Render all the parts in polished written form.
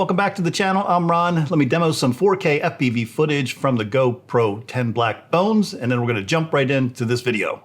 welcome back to the channel. I'm Ron. Let me demo some 4K FPV footage from the GoPro 10 Black Bones, and then we're going to jump right into this video.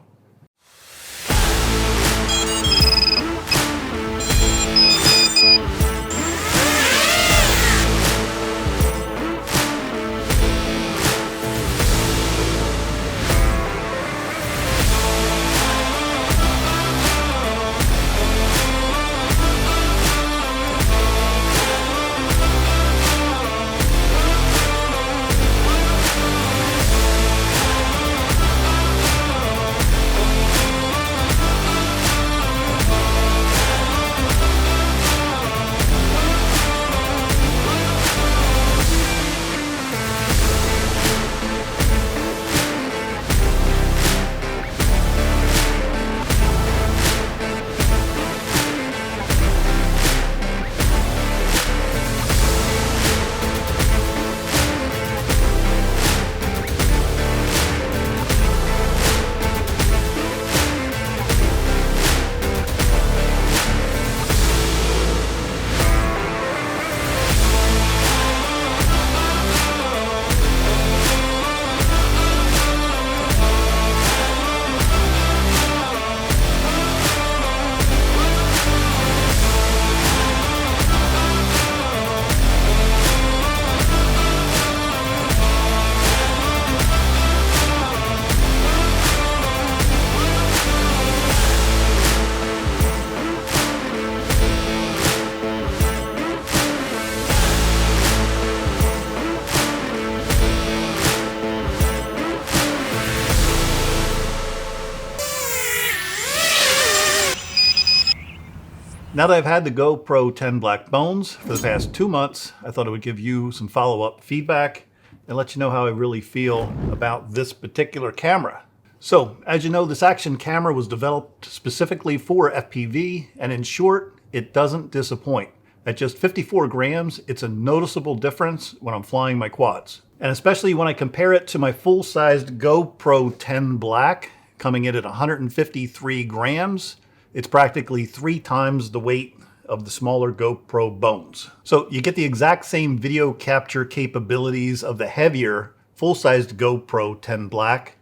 Now that I've had the GoPro 10 Black Bones for the past 2 months, I thought I would give you some follow-up feedback and let you know how I really feel about this particular camera. So, as you know, this action camera was developed specifically for FPV, and in short, it doesn't disappoint. At just 54 grams, it's a noticeable difference when I'm flying my quads. And especially when I compare it to my full-sized GoPro 10 Black, coming in at 153 grams, it's practically 3 times the weight of the smaller GoPro Bones. So you get the exact same video capture capabilities of the heavier, full-sized GoPro 10 Black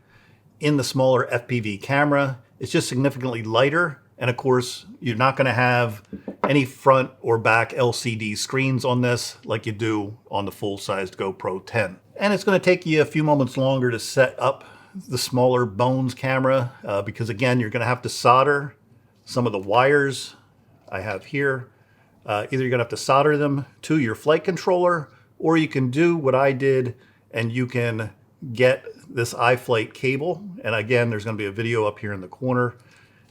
in the smaller FPV camera. It's just significantly lighter, and of course, you're not going to have any front or back LCD screens on this like you do on the full-sized GoPro 10. And it's going to take you a few moments longer to set up the smaller Bones camera because, again, you're going to have to solder some of the wires I have here. Either you're gonna have to solder them to your flight controller, or you can do what I did and you can get this iFlight cable. And again, there's gonna be a video up here in the corner.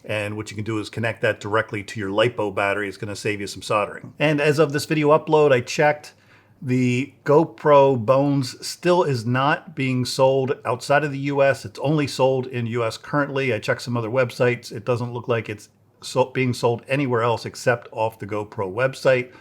And what you can do is connect that directly to your LiPo battery. It's gonna save you some soldering. And as of this video upload, I checked, the GoPro Bones still is not being sold outside of the US. It's only sold in US currently. I checked some other websites. It doesn't look like it's being sold anywhere else except off the GoPro website.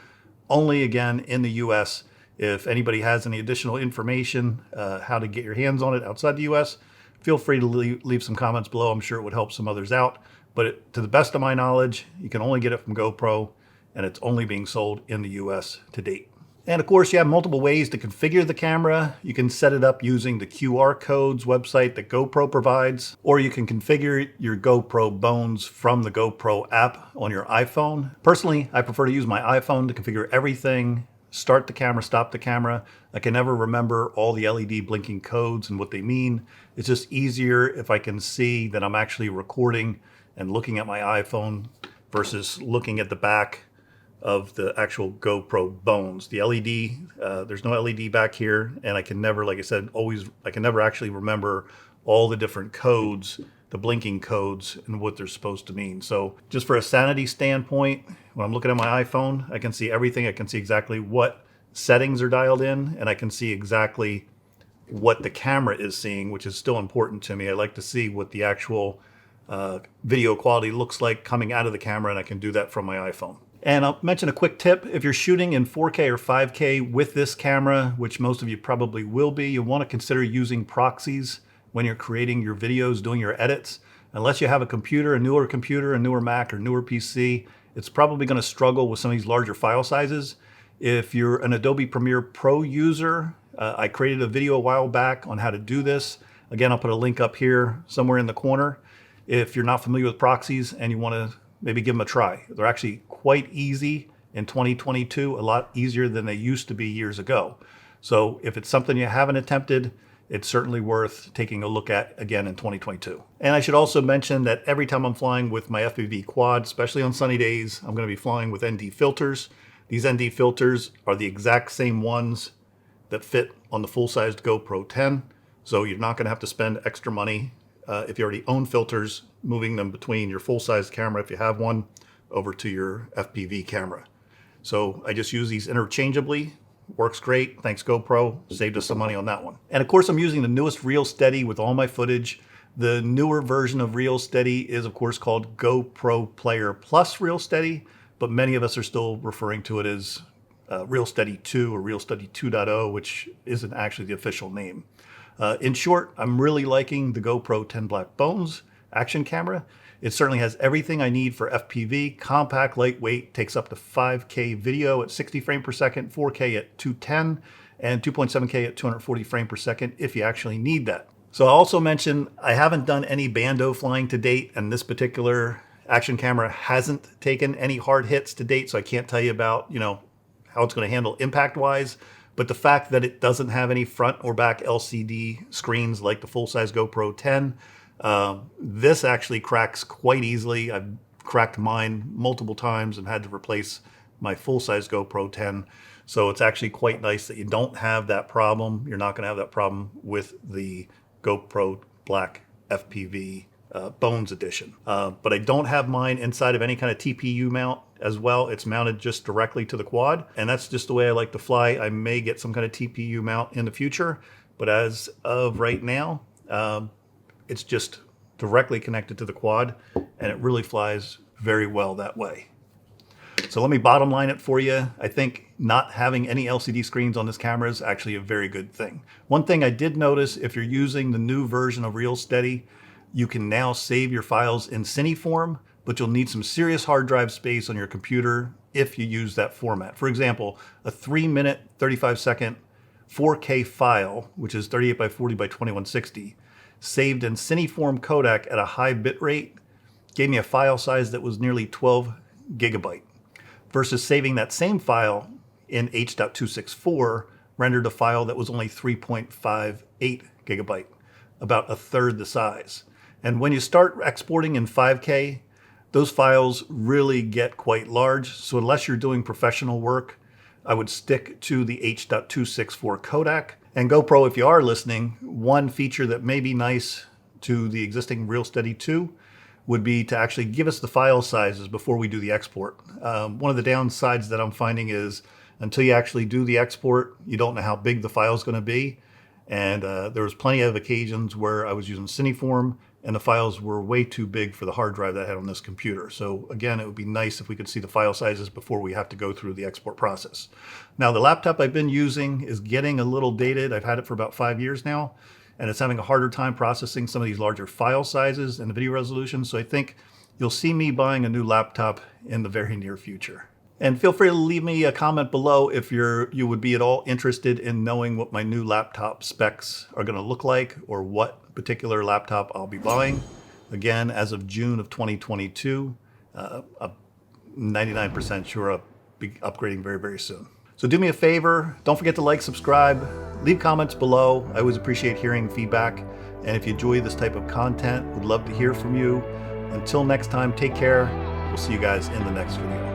Only, again, in the US. If anybody has any additional information how to get your hands on it outside the US, feel free to leave some comments below. I'm sure it would help some others out. But to the best of my knowledge, you can only get it from GoPro, and it's only being sold in the US to date. And of course, you have multiple ways to configure the camera. You can set it up using the QR codes website that GoPro provides, or you can configure your GoPro Bones from the GoPro app on your iPhone. Personally, I prefer to use my iPhone to configure everything, start the camera, stop the camera. I can never remember all the LED blinking codes and what they mean. It's just easier if I can see that I'm actually recording and looking at my iPhone versus looking at the back of the actual GoPro Bones. The LED, there's no LED back here, and I can never, like I said, I can never actually remember all the different codes, the blinking codes, and what they're supposed to mean. So just for a sanity standpoint, when I'm looking at my iPhone, I can see everything. I can see exactly what settings are dialed in, and I can see exactly what the camera is seeing, which is still important to me. I like to see what the actual video quality looks like coming out of the camera, and I can do that from my iPhone. And I'll mention a quick tip. If you're shooting in 4K or 5K with this camera, which most of you probably will be, you'll want to consider using proxies when you're creating your videos, doing your edits. Unless you have a newer Mac or newer PC, it's probably going to struggle with some of these larger file sizes. If you're an Adobe Premiere Pro user, I created a video a while back on how to do this. Again, I'll put a link up here somewhere in the corner. If you're not familiar with proxies and you want to maybe give them a try, they're actually quite easy in 2022, a lot easier than they used to be years ago. So if it's something you haven't attempted, it's certainly worth taking a look at again in 2022. And I should also mention that every time I'm flying with my FPV quad, especially on sunny days, I'm going to be flying with ND filters. These ND filters are the exact same ones that fit on the full-sized GoPro 10. So you're not going to have to spend extra money if you already own filters, moving them between your full-size camera, if you have one, over to your FPV camera. So I just use these interchangeably. Works great. Thanks GoPro. Saved us some money on that one. And of course, I'm using the newest ReelSteady with all my footage. The newer version of ReelSteady is of course called GoPro Player Plus ReelSteady, but many of us are still referring to it as ReelSteady 2 or ReelSteady 2.0, which isn't actually the official name. In short, I'm really liking the GoPro 10 Black Bones action camera. It certainly has everything I need for FPV, compact, lightweight, takes up to 5K video at 60 frames per second, 4K at 210, and 2.7K at 240 frames per second if you actually need that. So I'll also mention I haven't done any BANDO flying to date, and this particular action camera hasn't taken any hard hits to date, so I can't tell you about, how it's going to handle impact-wise. But the fact that it doesn't have any front or back LCD screens like the full-size GoPro 10, this actually cracks quite easily. I've cracked mine multiple times and had to replace my full-size GoPro 10. So it's actually quite nice that you don't have that problem. You're not going to have that problem with the GoPro Black FPV Bones edition. But I don't have mine inside of any kind of TPU mount as well. It's mounted just directly to the quad, and that's just the way I like to fly. I may get some kind of TPU mount in the future, but as of right now, it's just directly connected to the quad, and it really flies very well that way. So let me bottom line it for you. I think not having any LCD screens on this camera is actually a very good thing. One thing I did notice, if you're using the new version of ReelSteady, you can now save your files in Cineform, but you'll need some serious hard drive space on your computer if you use that format. For example, a 3-minute, 35-second 4K file, which is 38 by 40 by 2160, saved in Cineform codec at a high bit rate, gave me a file size that was nearly 12 gigabyte, versus saving that same file in H.264 rendered a file that was only 3.58 gigabyte, about a third the size. And when you start exporting in 5K, those files really get quite large. So unless you're doing professional work, I would stick to the H.264 codec. And GoPro, if you are listening, one feature that may be nice to the existing ReelSteady 2 would be to actually give us the file sizes before we do the export. One of the downsides that I'm finding is until you actually do the export, you don't know how big the file is going to be. And there was plenty of occasions where I was using Cineform and the files were way too big for the hard drive that I had on this computer. So again, it would be nice if we could see the file sizes before we have to go through the export process. Now, the laptop I've been using is getting a little dated. I've had it for about 5 years now, and it's having a harder time processing some of these larger file sizes and the video resolution. So I think you'll see me buying a new laptop in the very near future. And feel free to leave me a comment below if you would be at all interested in knowing what my new laptop specs are going to look like, or what particular laptop I'll be buying. Again, as of June of 2022, I'm 99% sure I'll be upgrading very, very soon. So do me a favor, don't forget to like, subscribe, leave comments below. I always appreciate hearing feedback. And if you enjoy this type of content, would love to hear from you. Until next time, take care. We'll see you guys in the next video.